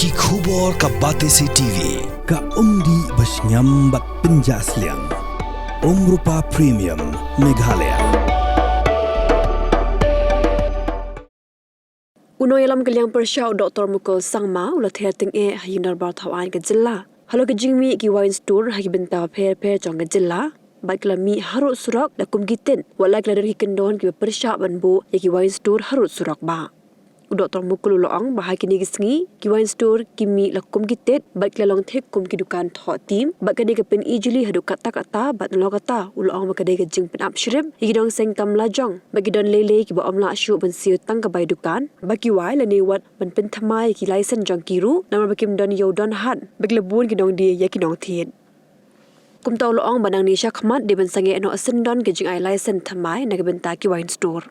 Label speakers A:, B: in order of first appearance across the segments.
A: Ki khubor ka Batesi TV ka umdi basnyam bat penjaslian. Rupa Premium Meghalaya.
B: Uno yalam kaliang persyaw Dr. Mukul Sangma ulat herting hayunar bar thawan ke jilla. Halo ke jingmi ki wine store hagi benta per jong ke jilla. Baiklah mi harut surak da kum gitin. Walai keladar ki kendon ki persyaw banbu ya ki wine store harut surak ba. Dr. Mukul loang bahai kini gisengi ki wine store kimi lakum gitit baiklah long thek kum ki dukan tho tim bakade ke pen ijuli hadu kata bat lo kata uloang bakade ke jing pen apshrim hidong seng tam lajong bagi don lele ki ba omla syu ben siu tang ka bai dukan bagi wai la ne wat ben pen thamai ki license jong kiru namar bakim don yo don han bagle bun ki dong di ya ki dong thien kum taw loang banang ni shakmat de ben sange no asen don ke jing ai license thamai na ke benta ki wine store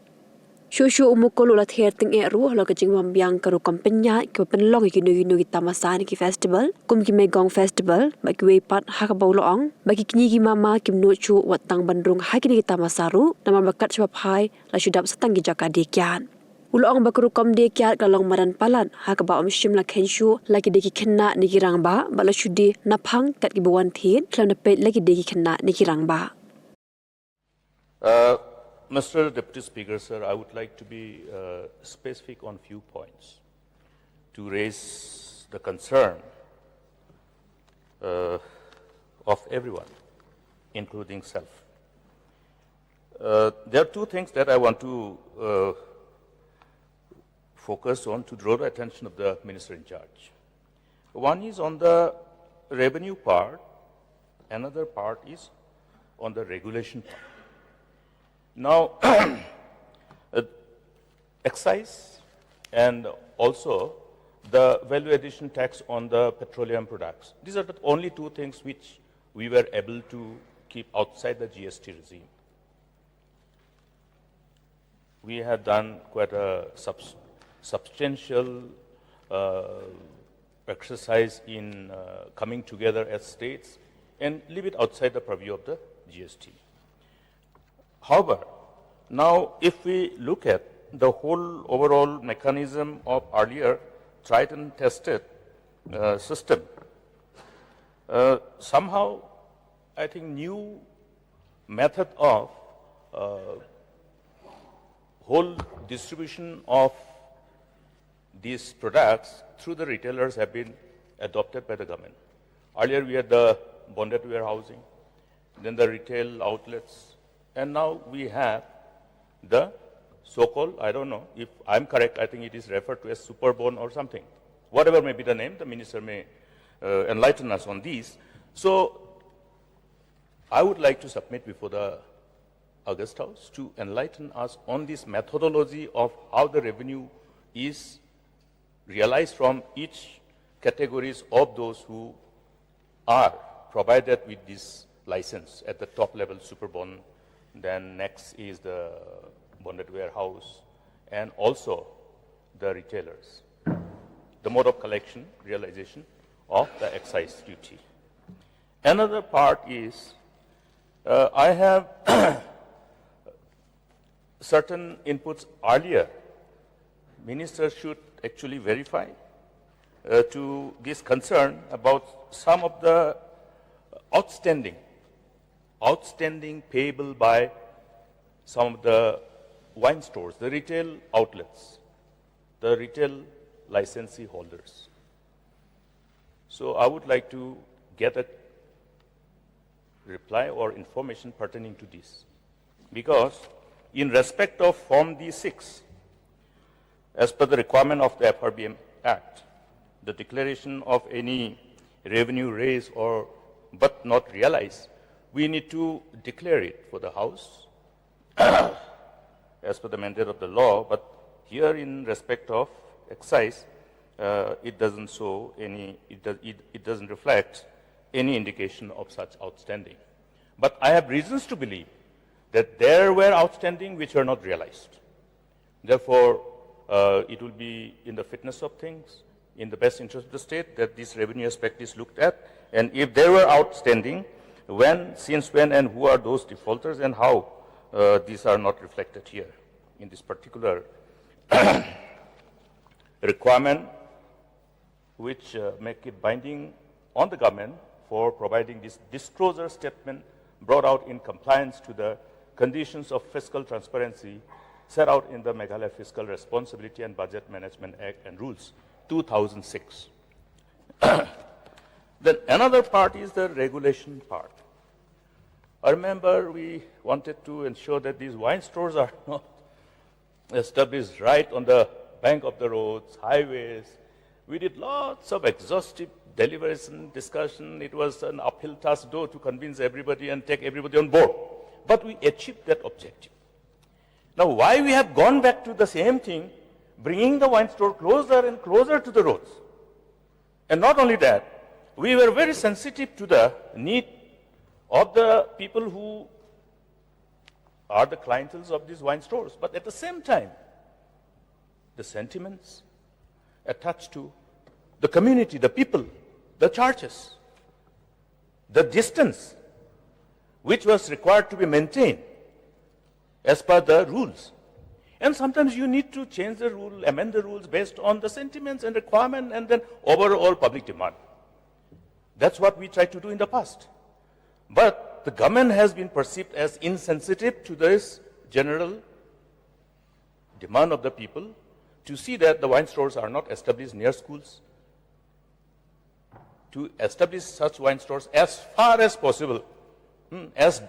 B: Shushu umukul ulat herting ruh lo kecing mambiang karu kompenya ki penlong ki nu ki Tamasa ki festival kum ki megong festival bagi we pat ha ka bawloong bagi kini ki mama kim nu chu watang bandrung ha ki Tamasa ru nama bakat Shaba Phai la shudap satang ki jaka dekian uloong bakru kom dekiat kalong maran palan ha ka ba om shim la khenshu la ki deki khenna ni ki rangba bala shudi naphang kat ki bawan thin klam na pet la ki deki khenna ni ki rangba
C: Mr. Deputy Speaker, sir, I would like to be specific on few points to raise the concern of everyone, including self. There are two things that I want to focus on to draw the attention of the Minister in charge. One is on the revenue part, another part is on the regulation part. Now, excise and also the value addition tax on the petroleum products. These are the only two things which we were able to keep outside the GST regime. We have done quite a substantial exercise in coming together as states and leave it outside the purview of the GST. However, now if we look at the whole overall mechanism of earlier tried and tested system, somehow I think new method of whole distribution of these products through the retailers have been adopted by the government. Earlier we had the bonded warehousing, then the retail outlets, and now we have the so-called, I don't know, if I'm correct, I think it is referred to as super bond or something. Whatever may be the name, the minister may enlighten us on these. So I would like to submit before the August House to enlighten us on this methodology of how the revenue is realized from each categories of those who are provided with this license at the top level super bond. Then next is the bonded warehouse and also the retailers. The mode of collection, realization of the excise duty. Another part is I have certain inputs earlier. Minister should actually verify to this concern about some of the outstanding payable by some of the wine stores, the retail outlets, the retail licensee holders. So I would like to get a reply or information pertaining to this. Because in respect of Form D6, as per the requirement of the FRBM Act, the declaration of any revenue raised or but not realized, we need to declare it for the House as per the mandate of the law, but here in respect of excise, it doesn't show any, it doesn't reflect any indication of such outstanding. But I have reasons to believe that there were outstanding which were not realized. Therefore, it will be in the fitness of things, in the best interest of the state, that this revenue aspect is looked at. And if there were outstanding, when, since when, and who are those defaulters, and how these are not reflected here in this particular requirement which make it binding on the government for providing this disclosure statement brought out in compliance to the conditions of fiscal transparency set out in the Meghalaya Fiscal Responsibility and Budget Management Act and Rules, 2006. Then another part is the regulation part. I remember we wanted to ensure that these wine stores are not established right on the bank of the roads, highways. We did lots of exhaustive deliberation, discussion. It was an uphill task, though, to convince everybody and take everybody on board. But we achieved that objective. Now, why we have gone back to the same thing, bringing the wine store closer and closer to the roads? And not only that, we were very sensitive to the need of the people who are the clienteles of these wine stores. But at the same time, the sentiments attached to the community, the people, the churches, the distance which was required to be maintained as per the rules. And sometimes you need to change the rule, amend the rules based on the sentiments and requirement and then overall public demand. That's what we tried to do in the past. But the government has been perceived as insensitive to this general demand of the people to see that the wine stores are not established near schools, to establish such wine stores as far as possible, as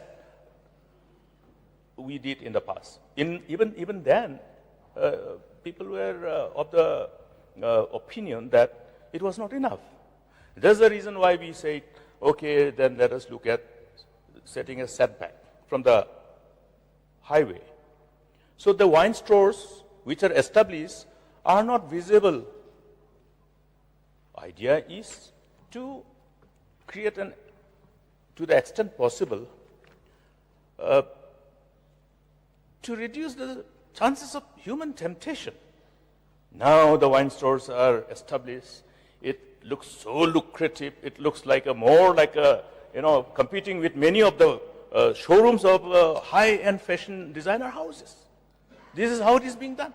C: we did in the past. Even then, people were of the opinion that it was not enough. That's the reason why we say, okay, then let us look at setting a setback from the highway. So the wine stores which are established are not visible. Idea is to create to the extent possible, to reduce the chances of human temptation. Now the wine stores are established. It looks so lucrative. It looks like more like a, competing with many of the showrooms of high-end fashion designer houses. This is how it is being done.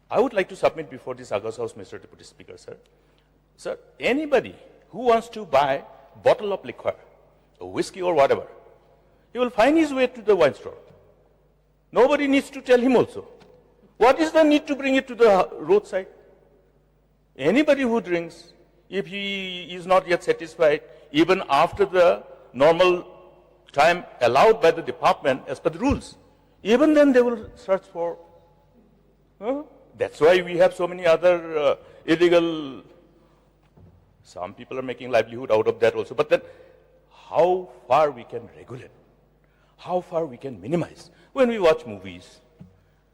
C: I would like to submit before this August House, Mr. Deputy Speaker, sir. Sir, anybody who wants to buy a bottle of liquor, or whiskey or whatever, he will find his way to the wine store. Nobody needs to tell him also. What is the need to bring it to the roadside? Anybody who drinks, if he is not yet satisfied, even after the normal time allowed by the department as per the rules, even then they will search for. That's why we have so many other illegal. Some people are making livelihood out of that also. But then, how far we can regulate? How far we can minimize? When we watch movies,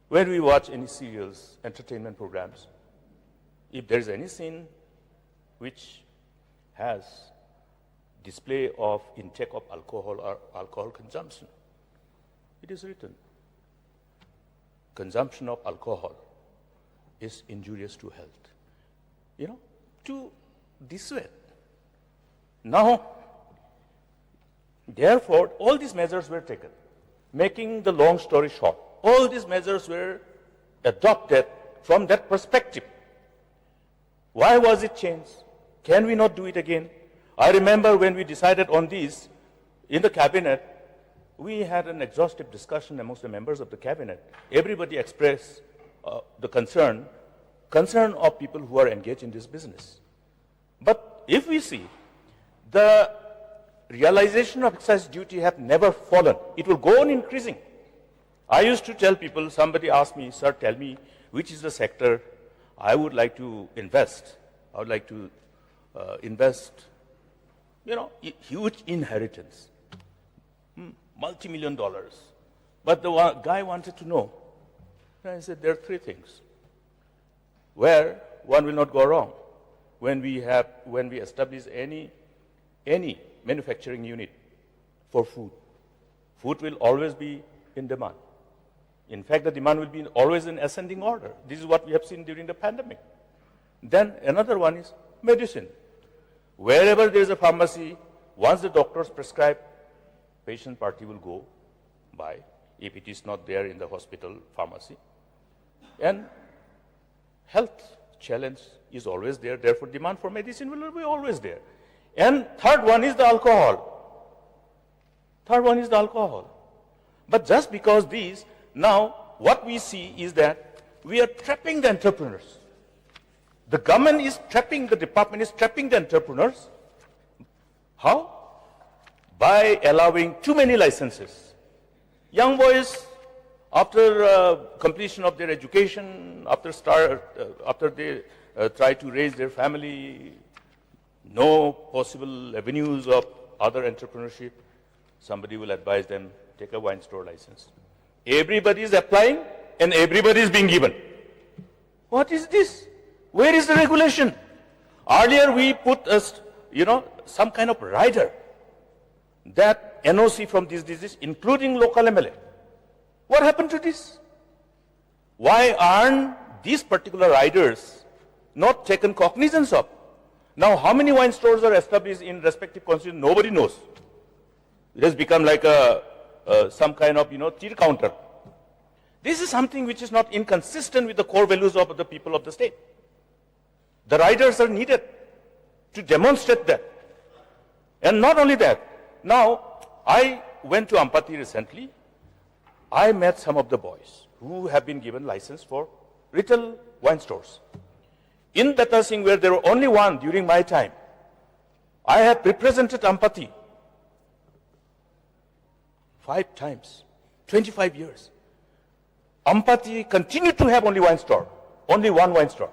C: when we watch any serials, entertainment programs, if there is any scene which has display of intake of alcohol or alcohol consumption, it is written, consumption of alcohol is injurious to health. To dissuade. Now, therefore, all these measures were taken. Making the long story short, all these measures were adopted from that perspective. Why was it changed? Can we not do it again? I remember when we decided on this in the cabinet, we had an exhaustive discussion amongst the members of the cabinet. Everybody expressed the concern of people who are engaged in this business. But if we see, the realization of excise duty have never fallen. It will go on increasing. I used to tell people, somebody asked me, sir, tell me which is the sector I would like to invest. I would like to invest, huge inheritance, multi-million dollars. But the guy wanted to know. And I said, there are three things where one will not go wrong when we establish any manufacturing unit for food. Food will always be in demand. In fact, the demand will be always in ascending order. This is what we have seen during the pandemic. Then another one is medicine. Wherever there is a pharmacy, once the doctors prescribe, patient party will go buy, if it is not there in the hospital pharmacy. And health challenge is always there, therefore demand for medicine will be always there. And third one is the alcohol. But just because these, now what we see is that we are trapping the entrepreneurs. The government is trapping, the department is trapping the entrepreneurs. How? By allowing too many licenses. Young boys, after completion of their education, after they try to raise their family, no possible avenues of other entrepreneurship, somebody will advise them, take a wine store license. Everybody is applying and everybody is being given. What is this? Where is the regulation? Earlier we put some kind of rider that NOC from this disease, including local MLA. What happened to this? Why aren't these particular riders not taken cognizance of? Now, how many wine stores are established in respective constituencies? Nobody knows. It has become like some kind of, tir counter. This is something which is not inconsistent with the core values of the people of the state. The riders are needed to demonstrate that. And not only that, now, I went to Ampati recently. I met some of the boys who have been given license for retail wine stores. In Beta Singh, where there were only one during my time, I have represented Ampati 5 times, 25 years. Ampati continued to have only one wine store.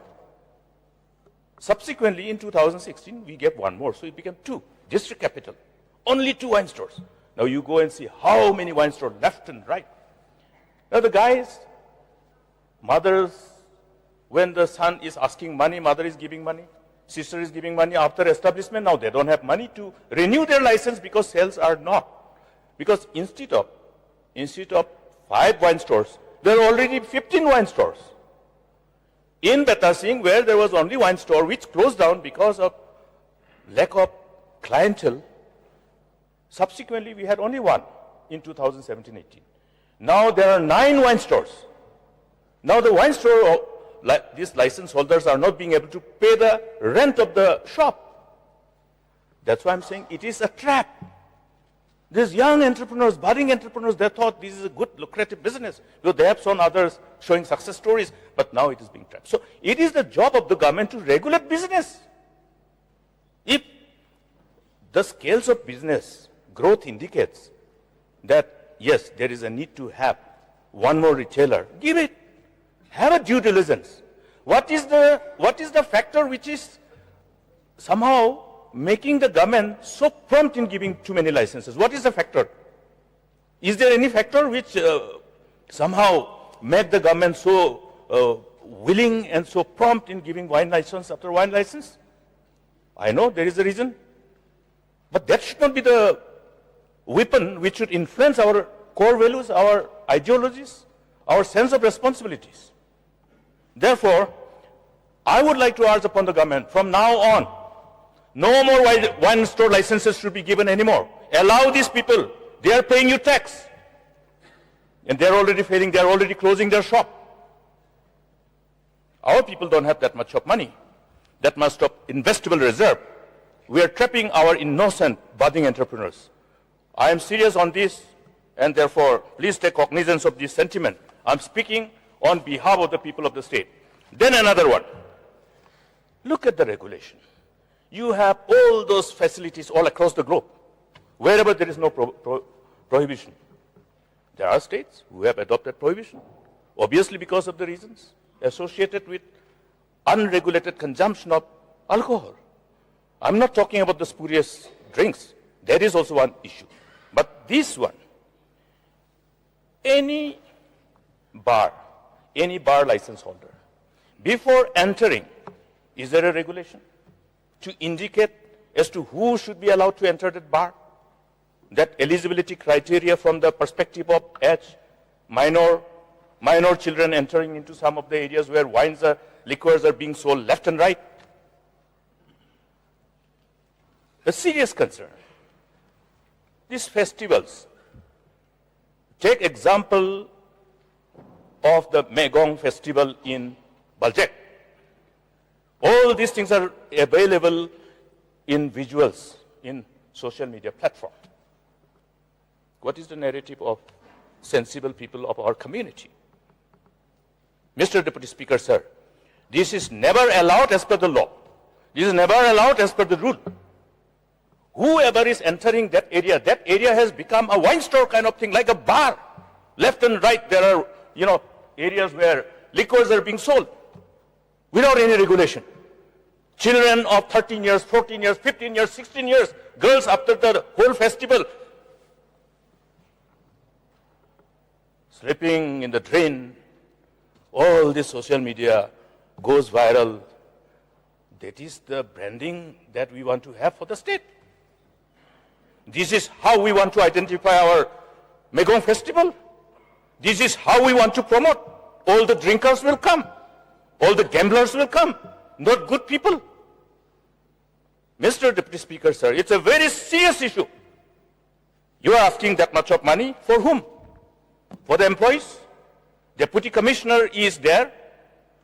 C: Subsequently, in 2016, we gave one more, so it became 2, district capital. Only 2 wine stores. Now you go and see how many wine stores left and right. Now the guys, mothers, when the son is asking money, mother is giving money, sister is giving money after establishment. Now they don't have money to renew their license because sales are not. Because instead of 5 wine stores, there are already 15 wine stores. In Beta Singh, where there was only wine store, which closed down because of lack of clientele, subsequently we had only one in 2017-18. Now there are 9 wine stores. Now the wine store, these license holders are not being able to pay the rent of the shop. That's why I'm saying it is a trap. These young entrepreneurs, budding entrepreneurs, they thought this is a good, lucrative business because they have shown others showing success stories, but now it is being trapped. So it is the job of the government to regulate business. If the scales of business growth indicates that, yes, there is a need to have one more retailer, give it. Have a due diligence. What is the factor which is somehow making the government so prompt in giving too many licenses? What is the factor? Is there any factor which somehow made the government so willing and so prompt in giving wine license after wine license? I know there is a reason. But that should not be the weapon which should influence our core values, our ideologies, our sense of responsibilities. Therefore, I would like to urge upon the government, from now on, no more wine store licenses should be given anymore. Allow these people. They are paying you tax. And they are already failing. They are already closing their shop. Our people don't have that much of money, that much of investable reserve. We are trapping our innocent budding entrepreneurs. I am serious on this, and therefore, please take cognizance of this sentiment. I'm speaking on behalf of the people of the state. Then another one. Look at the regulation. You have all those facilities all across the globe, wherever there is no prohibition. There are states who have adopted prohibition, obviously because of the reasons associated with unregulated consumption of alcohol. I'm not talking about the spurious drinks. That is also one issue. But this one, any bar license holder, before entering, is there a regulation to indicate as to who should be allowed to enter that bar? That eligibility criteria from the perspective of age, minor children entering into some of the areas where liquors are being sold left and right. A serious concern. These festivals, take example of the Megong festival in Baljek. All these things are available in visuals, in social media platform. What is the narrative of sensible people of our community? Mr. Deputy Speaker, sir, this is never allowed as per the law. This is never allowed as per the rule. Whoever is entering that area has become a wine store kind of thing, like a bar. Left and right, there are, areas where liquors are being sold without any regulation. Children of 13 years, 14 years, 15 years, 16 years, girls after the whole festival, sleeping in the drain. All this social media goes viral. That is the branding that we want to have for the state. This is how we want to identify our Megong festival. This is how we want to promote. All the drinkers will come. All the gamblers will come. Not good people. Mr. Deputy Speaker, sir, it's a very serious issue. You are asking that much of money for whom? For the employees? Deputy Commissioner is there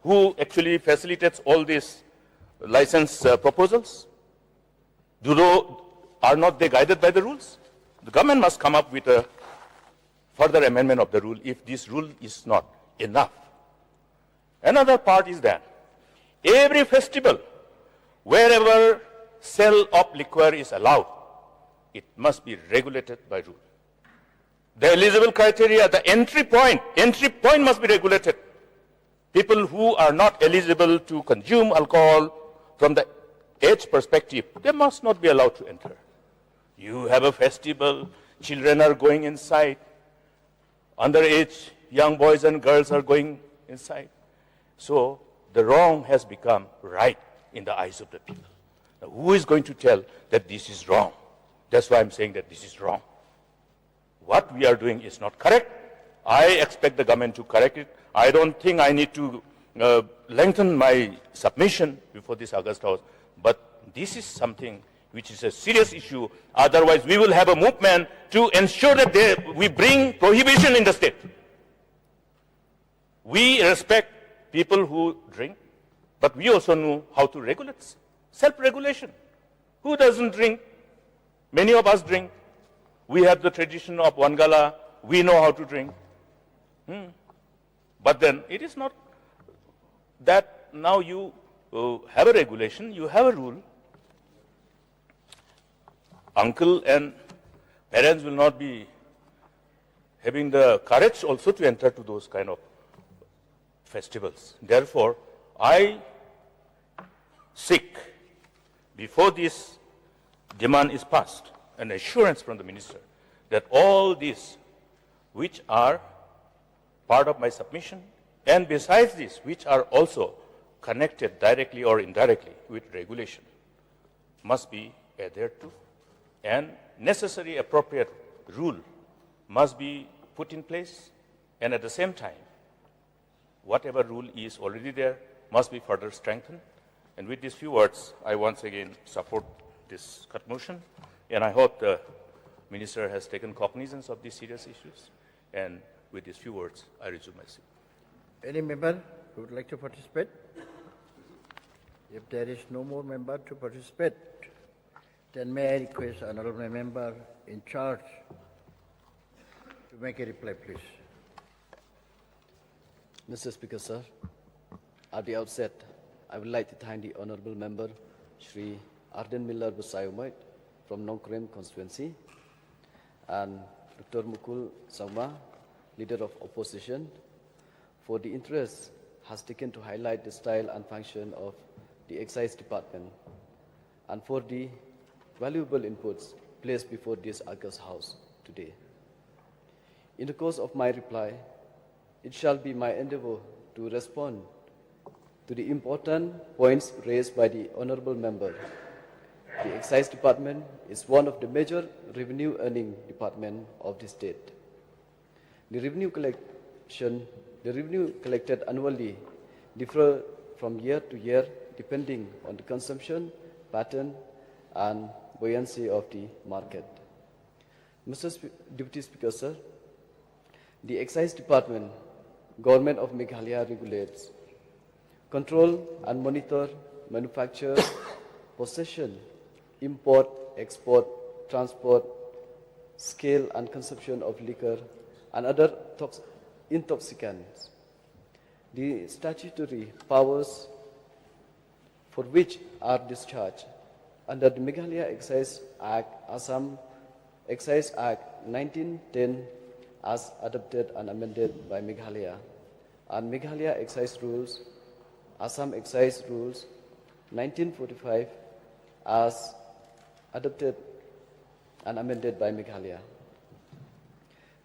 C: who actually facilitates all these license proposals. Are not they guided by the rules? The government must come up with a further amendment of the rule if this rule is not enough. Another part is that every festival, wherever sale of liquor is allowed, it must be regulated by rule. The eligible criteria, the entry point must be regulated. People who are not eligible to consume alcohol from the age perspective, they must not be allowed to enter. You have a festival, children are going inside, underage young boys and girls are going inside. So the wrong has become right in the eyes of the people. Now, who is going to tell that this is wrong? That's why I'm saying that this is wrong. What we are doing is not correct. I expect the government to correct it. I don't think I need to lengthen my submission before this August House. But this is something which is a serious issue. Otherwise, we will have a movement to ensure that we bring prohibition in the state. We respect people who drink, but we also know how to regulate. Self-regulation. Who doesn't drink? Many of us drink. We have the tradition of Wangala. We know how to drink. But then it is not that now you have a regulation, you have a rule. Uncle and parents will not be having the courage also to enter to those kind of festivals. Therefore, I seek, before this demand is passed, an assurance from the minister that all these which are part of my submission, and besides this, which are also connected directly or indirectly with regulation, must be adhered to, and necessary appropriate rule must be put in place, and at the same time, whatever rule is already there must be further strengthened. And with these few words, I once again support this cut motion, and I hope the Minister has taken cognizance of these serious issues. And with these few words, I resume my seat.
D: Any member who would like to participate? If there is no more member to participate, then may I request honorable member in charge to make a reply, please.
E: Mr. Speaker, sir, at the outset, I would like to thank the honorable member, Shri Arden Miller Busayomait from Nongkrem constituency, and Dr. Mukul Sangma, leader of opposition, for the interest has taken to highlight the style and function of the Excise Department, and for the valuable inputs placed before this August House today. In the course of my reply, it shall be my endeavor to respond to the important points raised by the honorable member. The Excise Department is one of the major revenue-earning departments of the state. The revenue collected annually differ from year to year depending on the consumption pattern and buoyancy of the market. Mr. Deputy Speaker, sir, the Excise Department, Government of Meghalaya regulates, control and monitor manufacture, possession, import, export, transport, scale and consumption of liquor and other intoxicants. The statutory powers for which are discharged under the Meghalaya Excise Act, Assam Excise Act 1910 as adopted and amended by Meghalaya, and Meghalaya Excise Rules, Assam Excise Rules 1945 as adopted and amended by Meghalaya.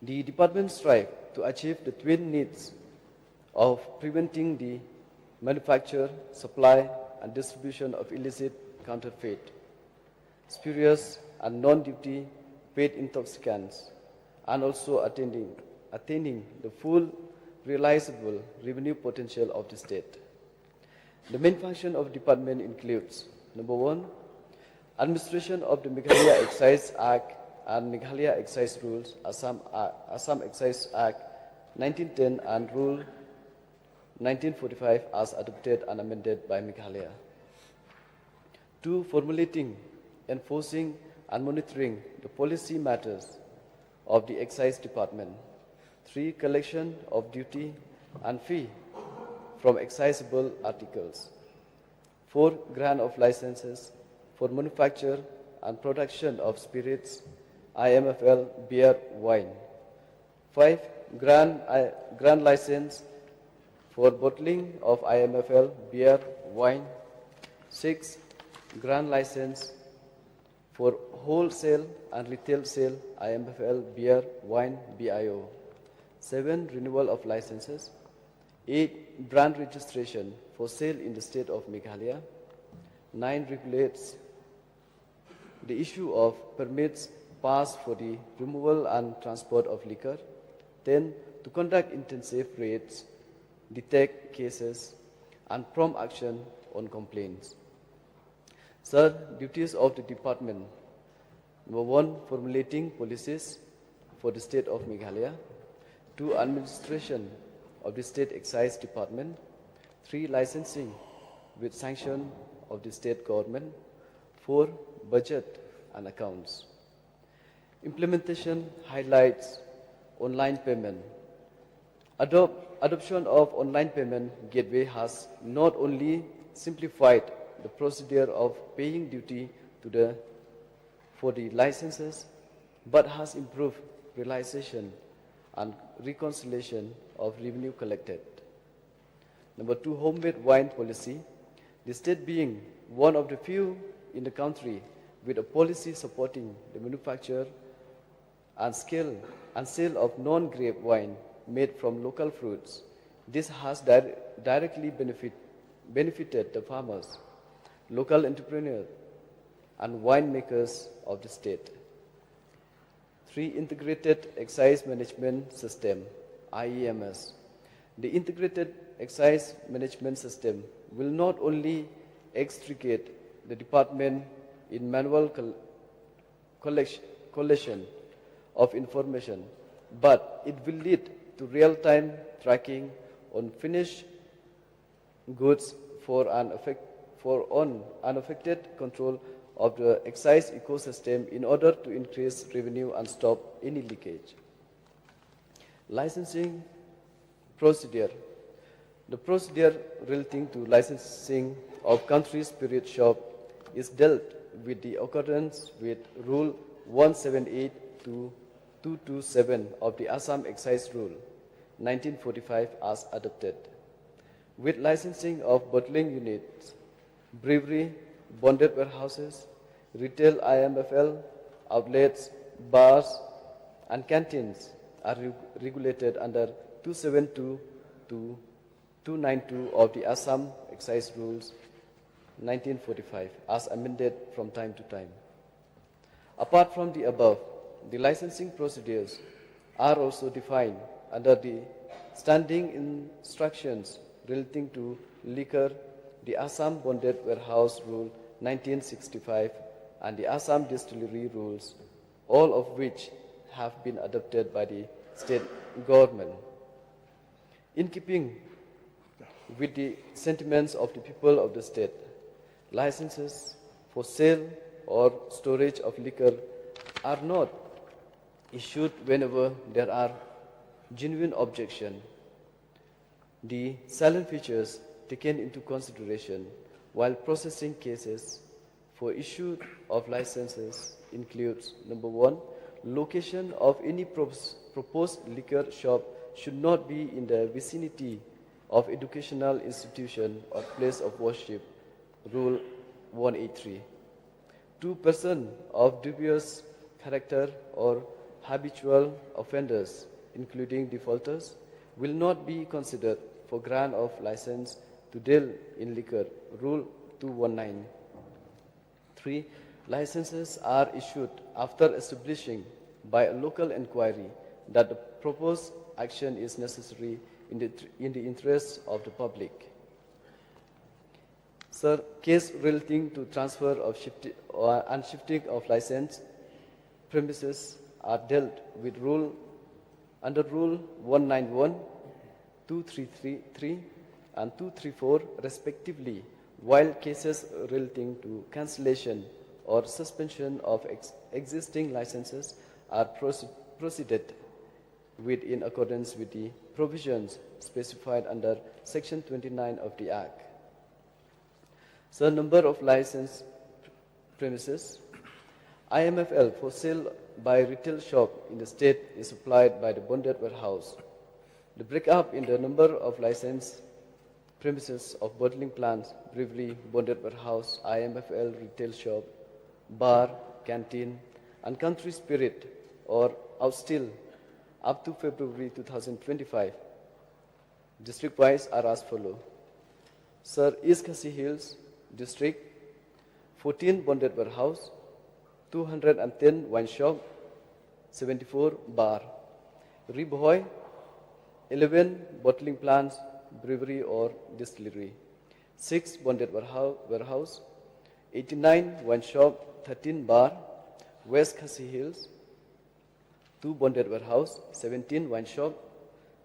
E: The department strives to achieve the twin needs of preventing the manufacture, supply, and distribution of illicit, counterfeit, spurious, and non-duty paid intoxicants, and also attaining the full realizable revenue potential of the state. The main function of the department includes: number one, administration of the Meghalaya Excise Act and Meghalaya Excise Rules, Assam Excise Act 1910 and Rule 1945 as adopted and amended by Meghalaya. 2. Formulating, enforcing, and monitoring the policy matters of the Excise Department. 3. Collection of duty and fee from excisable articles. 4. Grant of licenses for manufacture and production of spirits, IMFL, beer, wine. 5. Grant license for bottling of IMFL, beer, wine. 6. Grant license for wholesale and retail sale, IMFL, beer, wine, BIO. 7. Renewal of licenses. 8. Brand registration for sale in the state of Meghalaya. 9. Regulates the issue of permits passed for the removal and transport of liquor. 10. To conduct intensive raids, detect cases, and prompt action on complaints. Sir, duties of the department. Number 1, formulating policies for the state of Meghalaya. 2, administration of the state excise department. 3, licensing with sanction of the state government. 4, budget and accounts. Implementation highlights online payment. Adoption of online payment gateway has not only simplified the procedure of paying duty for the licenses, but has improved realization and reconciliation of revenue collected. Number 2, homemade wine policy. The state being one of the few in the country with a policy supporting the manufacture and sale of non-grape wine made from local fruits. This has directly benefited the farmers, local entrepreneurs, and winemakers of the state. 3, integrated excise management system, IEMS. The integrated excise management system will not only extricate the department in manual collection of information, but it will lead to real-time tracking on finished goods for unaffected control of the excise ecosystem in order to increase revenue and stop any leakage. Licensing procedure. The procedure relating to licensing of country spirit shop is dealt with the accordance with Rule 178 to 227 of the Assam Excise Rule 1945 as adopted. With licensing of bottling units, brewery, bonded warehouses, retail IMFL, outlets, bars, and canteens are regulated under 272 to 292 of the Assam Excise Rules 1945 as amended from time to time. Apart from the above, the licensing procedures are also defined under the standing instructions relating to liquor, the Assam Bonded Warehouse Rule 1965 and the Assam Distillery Rules, all of which have been adopted by the state government. In keeping with the sentiments of the people of the state, licenses for sale or storage of liquor are not issued whenever there are genuine objection. The silent features taken into consideration while processing cases for issue of licenses includes: number one, location of any proposed liquor shop should not be in the vicinity of educational institution or place of worship, Rule 183. Two persons of dubious character or habitual offenders, including defaulters, will not be considered for grant of license to deal in liquor, Rule 219. 3. Licenses are issued after establishing by a local inquiry that the proposed action is necessary in the interests of the public. Sir, case relating to transfer of and shifting of license premises are dealt with under Rule 191, 233 and 234 respectively, while cases relating to cancellation or suspension of existing licenses are proceeded with in accordance with the provisions specified under Section 29 of the Act. So, number of licensed premises. IMFL for sale by retail shop in the state is supplied by the bonded warehouse. The breakup in the number of licensed premises of bottling plants, brewery, bonded warehouse, IMFL retail shop, bar, canteen, and country spirit or outstill up to February 2025. District-wise are as follows. Sir, East Khasi Hills District, 14 bonded warehouse, 210 wine shop, 74 bar. Riboy, 11 bottling plants, brewery or distillery, 6 bonded warehouse, 89 wine shop, 13 bar. West Khasi Hills, 2 bonded warehouse, 17 wine shop,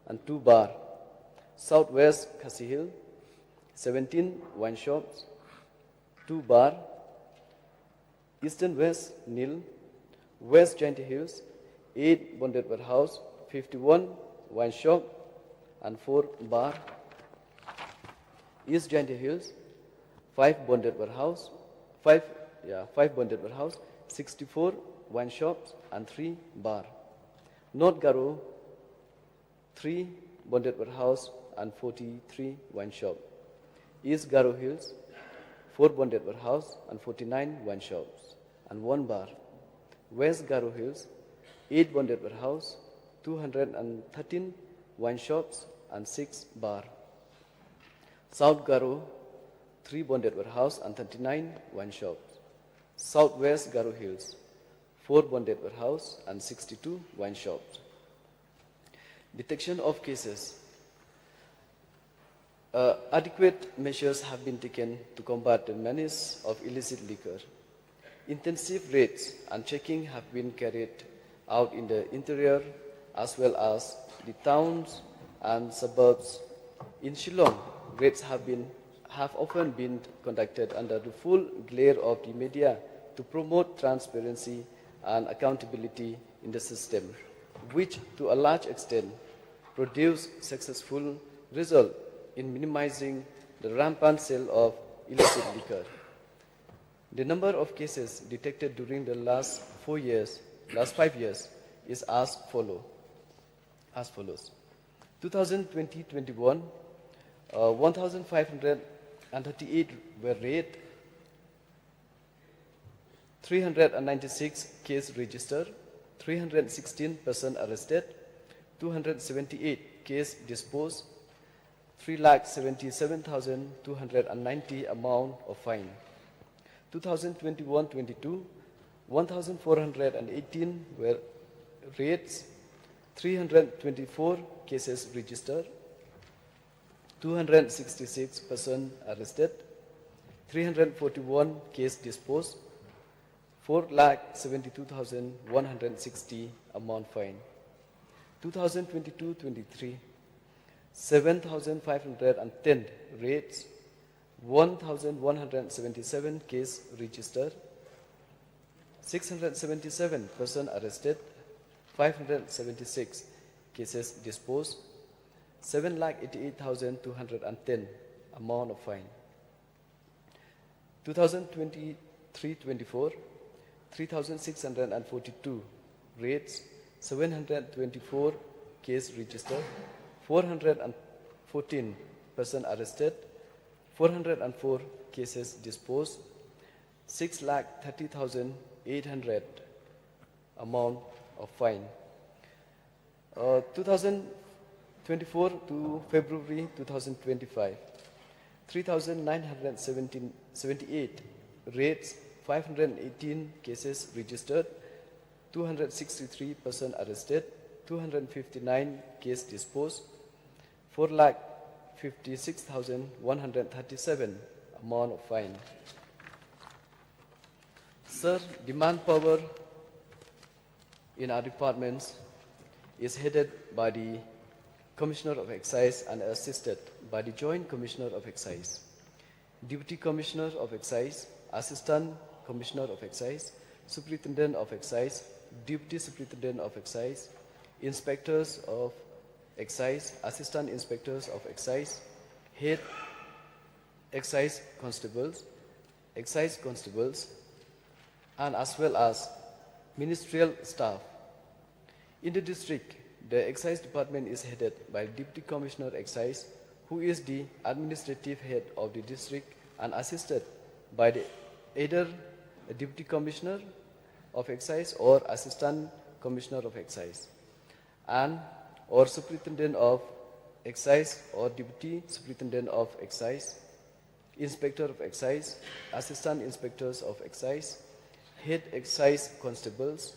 E: and 2 bar. Southwest Khasi Hill, 17 wine shops, 2 bar. Eastern West Nil, West Giant Hills, 8 bonded warehouse, 51 wine shop, and 4 bar. East Giant Hills, 5 bonded warehouse, 5 bonded warehouse, 64 wine shops, and 3 bar. North Garo, 3 bonded warehouse and 43 wine shop. East Garo Hills, 4 bonded warehouse and 49 wine shops, and 1 bar. West Garo Hills, 8 bonded warehouse, 213 wine shops, and 6 bar. South Garo, 3 bonded warehouse and 39 wine shops. Southwest Garo Hills, 4 bonded warehouse and 62 wine shops. Detection of cases. Adequate measures have been taken to combat the menace of illicit liquor. Intensive raids and checking have been carried out in the interior as well as the towns and suburbs. In Shillong, raids have often been conducted under the full glare of the media to promote transparency and accountability in the system, which to a large extent produce successful results in minimizing the rampant sale of illicit liquor. The number of cases detected during the last 5 years is as follows. 2020-21, 1,538 were raided, 396 cases registered, 316 persons arrested, 278 cases disposed, 3,77,290 amount of fine. 2021-22, 1,418 were raids, 324 cases registered, 266 persons arrested, 341 cases disposed, 4,72,160 amount fine. 2022-23, 7,510 raids, 1,177 case registered, 677 persons arrested, 576 cases disposed, 7,88,210 amount of fine. 2023-24, 3,642 raids, 724 case registered, 414 persons arrested, 404 cases disposed, 6,30,800 amount of fine. 2024 to February 2025, 3,978 raids, 518 cases registered, 263 persons arrested, 259 cases disposed, 4,56,137 amount of fine. Sir, demand power in our departments is headed by the Commissioner of Excise and assisted by the Joint Commissioner of Excise, Deputy Commissioner of Excise, Assistant Commissioner of Excise, Superintendent of Excise, Deputy Superintendent of Excise, Inspectors of Excise, Assistant Inspectors of Excise, Head Excise Constables, and as well as ministerial staff. In the district, the Excise Department is headed by Deputy Commissioner of Excise, who is the administrative head of the district and assisted by either a Deputy Commissioner of Excise or Assistant Commissioner of Excise, and or Superintendent of Excise or Deputy Superintendent of Excise, Inspector of Excise, Assistant Inspectors of Excise, Head Excise Constables,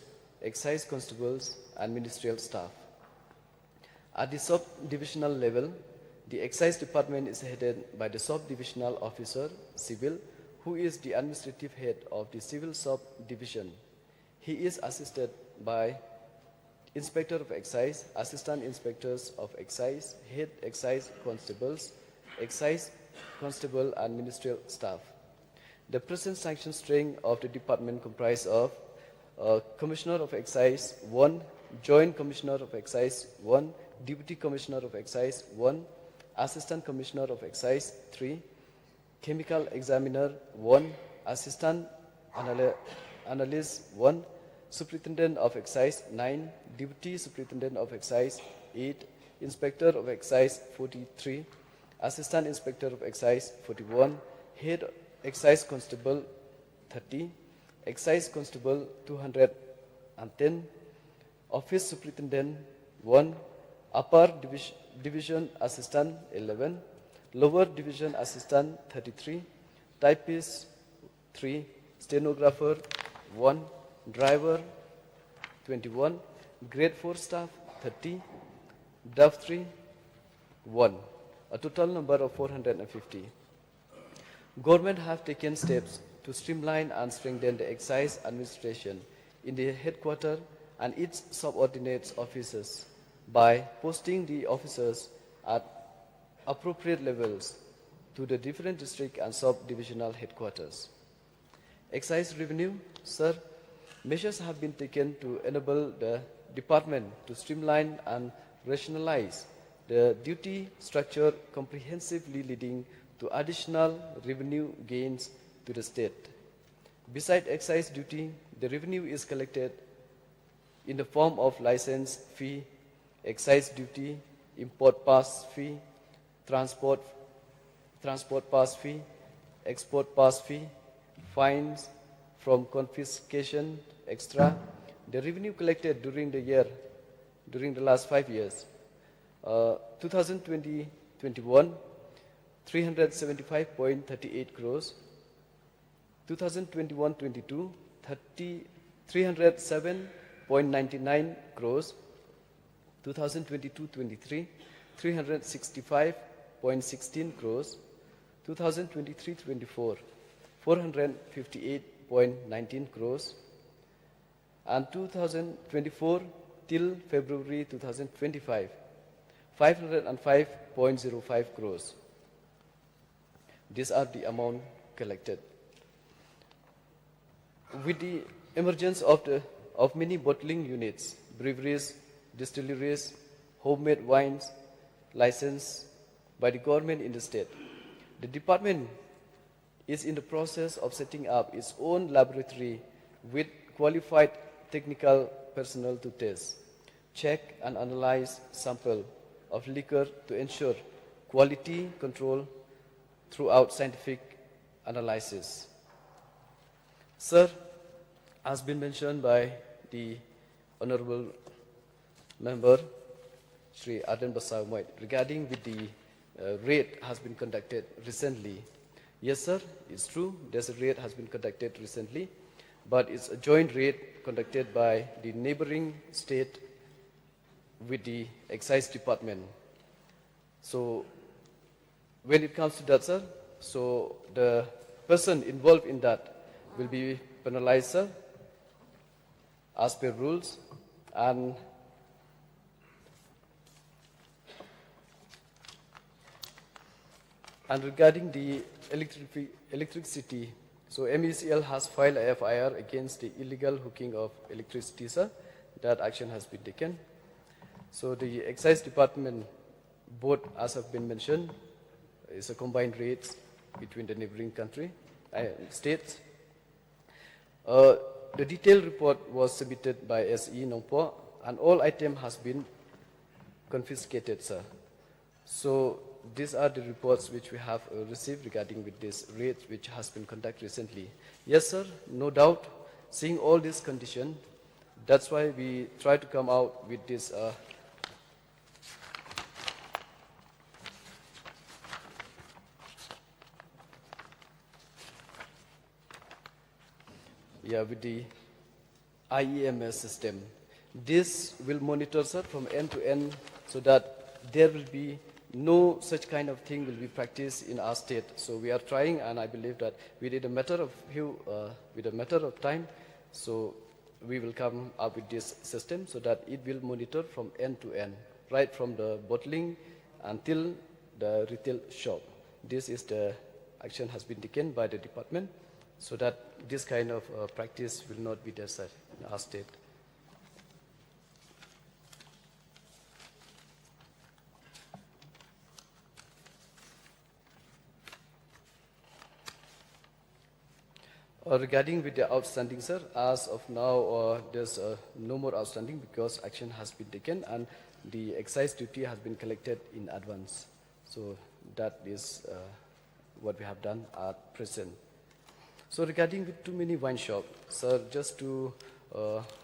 E: and ministerial staff. At the sub-divisional level, the Excise Department is headed by the Sub-Divisional Officer, Civil, who is the administrative head of the Civil Sub-Division. He is assisted by Inspector of Excise, Assistant Inspectors of Excise, Head Excise Constables, Excise Constable, and ministerial staff. The present sanction strength of the department comprises of Commissioner of Excise 1, Joint Commissioner of Excise 1, Deputy Commissioner of Excise 1, Assistant Commissioner of Excise 3, Chemical Examiner 1, Assistant Analyst 1, Superintendent of Excise 9, Deputy Superintendent of Excise 8, Inspector of Excise 43, Assistant Inspector of Excise 41, Head Excise Constable 30, Excise Constable 210, Office Superintendent 1, Upper Division Assistant 11, Lower Division Assistant 33, Typist 3, Stenographer 1, Driver 21, Grade 4 Staff 30, Draft 3 1, a total number of 450. Government have taken steps to streamline and strengthen the excise administration in the headquarters and its subordinate offices by posting the officers at appropriate levels to the different district and sub-divisional headquarters. Excise revenue, sir, measures have been taken to enable the department to streamline and rationalize the duty structure comprehensively, leading to additional revenue gains to the state. Besides excise duty, the revenue is collected in the form of license fee, excise duty, import pass fee, transport pass fee, export pass fee, fines from confiscation, extra. The revenue collected during the last 5 years, 2020-21, 375.38 crores, 2021-22, 307.99 crores, 2022-23, 365.16 crores, 2023-24, 458.19 crores, and 2024 till February 2025, 505.05 crores. These are the amount collected. With the emergence of many bottling units, breweries, distilleries, homemade wines licensed by the government in the state, the department is in the process of setting up its own laboratory with qualified technical personnel to test, check and analyze sample of liquor to ensure quality control throughout scientific analysis. Sir, as been mentioned by the Honorable Member, Shri Arden Basawamait, regarding with the raid has been conducted recently. Yes, sir, it's true, there's a raid has been conducted recently, but it's a joint raid conducted by the neighboring state with the excise department. So when it comes to that, sir, so the person involved in that will be penalized, sir, as per rules, and regarding the electricity, so MECL has filed a FIR against the illegal hooking of electricity, sir. That action has been taken. So the excise department, both as have been mentioned, is a combined raids between the neighboring states. The detailed report was submitted by SE Nongpo, and all items has been confiscated, sir. So these are the reports which we have received regarding with this raid which has been conducted recently. Yes, sir, no doubt, seeing all these conditions, that's why we try to come out with this with the IEMS system. This will monitor, sir, from end to end so that there will be no such kind of thing will be practiced in our state. So we are trying, and I believe that within a matter of time, so we will come up with this system so that it will monitor from end to end, right from the bottling until the retail shop. This is the action has been taken by the department so that this kind of practice will not be there, sir, in our state. Regarding with the outstanding, sir, as of now, there's no more outstanding because action has been taken and the excise duty has been collected in advance. So that is what we have done at present. So regarding with too many wine shops, sir, just to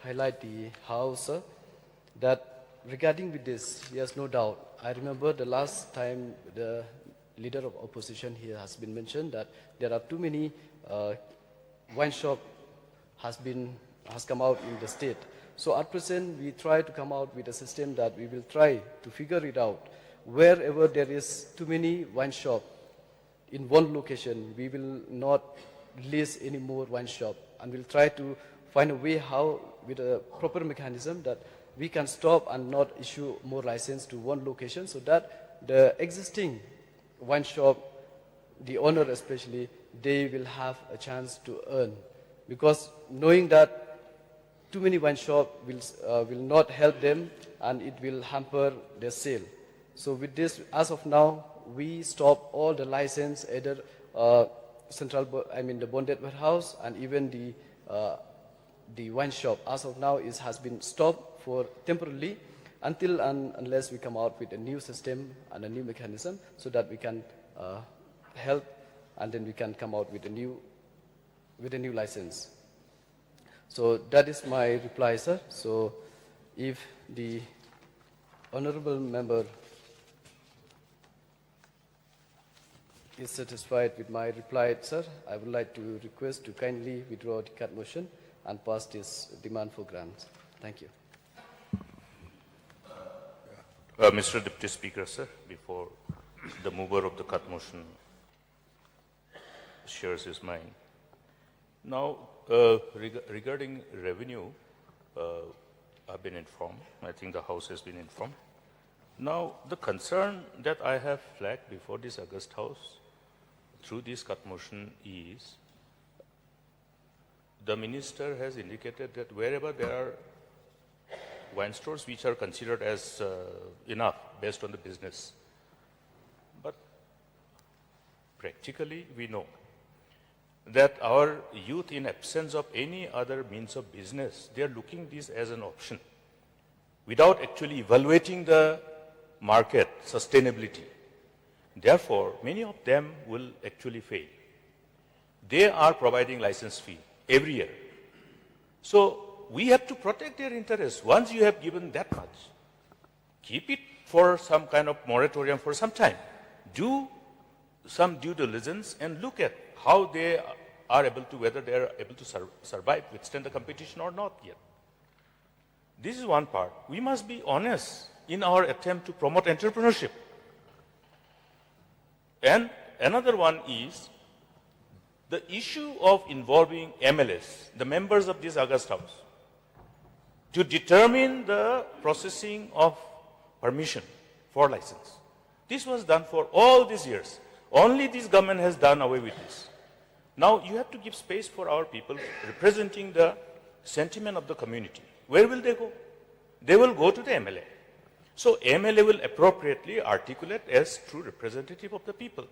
E: highlight the house, sir, that regarding with this, yes, no doubt. I remember the last time the leader of opposition here has been mentioned that there are too many wine shop has come out in the state. So at present, we try to come out with a system that we will try to figure it out. Wherever there is too many wine shop in one location, we will not list any more wine shop, and we'll try to find a way how, with a proper mechanism, that we can stop and not issue more license to one location, so that the existing wine shop, the owner especially, they will have a chance to earn. Because knowing that too many wine shops will not help them and it will hamper their sale. So with this, as of now, we stop all the license, either the bonded warehouse and even the wine shop. As of now, it has been stopped for temporarily until and unless we come out with a new system and a new mechanism so that we can help, and then we can come out with a new license. So that is my reply, sir. So if the honorable member is satisfied with my reply, sir, I would like to request to kindly withdraw the cut motion and pass this demand for grant. Thank you.
C: Mr. Deputy Speaker, sir, before the mover of the cut motion shares his mind. Now, regarding revenue, I've been informed. I think the House has been informed. Now, the concern that I have flagged before this August House, through this cut motion is the minister has indicated that wherever there are wine stores which are considered as enough based on the business, but practically we know that our youth, in absence of any other means of business, they are looking this as an option without actually evaluating the market sustainability. Therefore, many of them will actually fail. They are providing license fee every year. So we have to protect their interests. Once you have given that much, keep it for some kind of moratorium for some time. Do some due diligence and look at how they are able to, whether they are able to survive, withstand the competition or not yet. This is one part. We must be honest in our attempt to promote entrepreneurship. And another one is the issue of involving MLS, the members of this August House, to determine the processing of permission for license. This was done for all these years. Only this government has done away with this. Now you have to give space for our people representing the sentiment of the community. Where will they go? They will go to the MLA. So MLA will appropriately articulate as true representative of the people.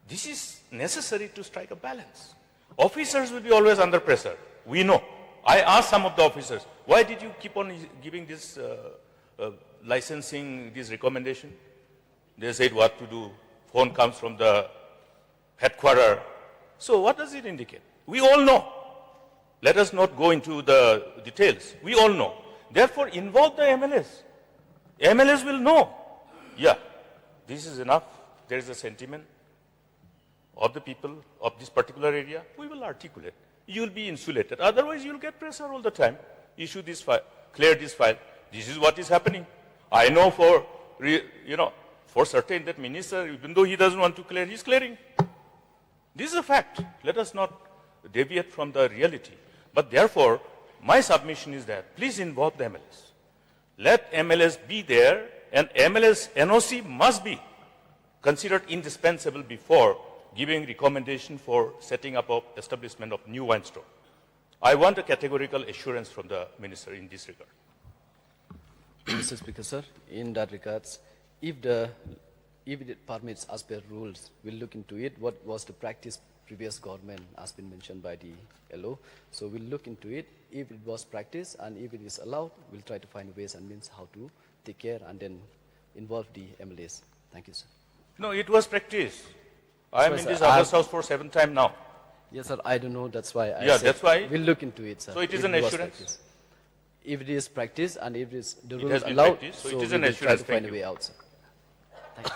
C: This is necessary to strike a balance. Officers will be always under pressure. We know. I asked some of the officers, why did you keep on giving this licensing, this recommendation? They said what to do. Phone comes from the headquarters. So what does it indicate? We all know. Let us not go into the details. We all know. Therefore, involve the MLS. MLS will know. Yeah, this is enough. There is a sentiment of the people of this particular area. We will articulate. You will be insulated. Otherwise, you will get pressure all the time. Issue this file, clear this file. This is what is happening. I know for certain that minister, even though he doesn't want to clear, he's clearing. This is a fact. Let us not deviate from the reality. But therefore, my submission is that please involve the MLS. Let MLS be there, and MLS NOC must be considered indispensable before giving recommendation for setting up of establishment of new wine store. I want a categorical assurance from the minister in this regard.
E: Mr. Speaker, sir, in that regards, if it permits as per rules, we'll look into it. What was the practice previous government has been mentioned by the LO. So we'll look into it. If it was practice and if it is allowed, we'll try to find ways and means how to take care and then involve the MLAs. Thank you, sir.
C: No, it was practice. I am in this August House for 7th time now.
E: Yes, sir. I don't know. That's why I
C: said
E: that's why we'll look into it, sir.
C: So it is an assurance.
E: If it is practice and if it is the
C: it
E: rules
C: has been
E: allowed,
C: practiced,
E: so
C: it is
E: we
C: an
E: will try
C: assurance.
E: to find a way out, sir. Thank you.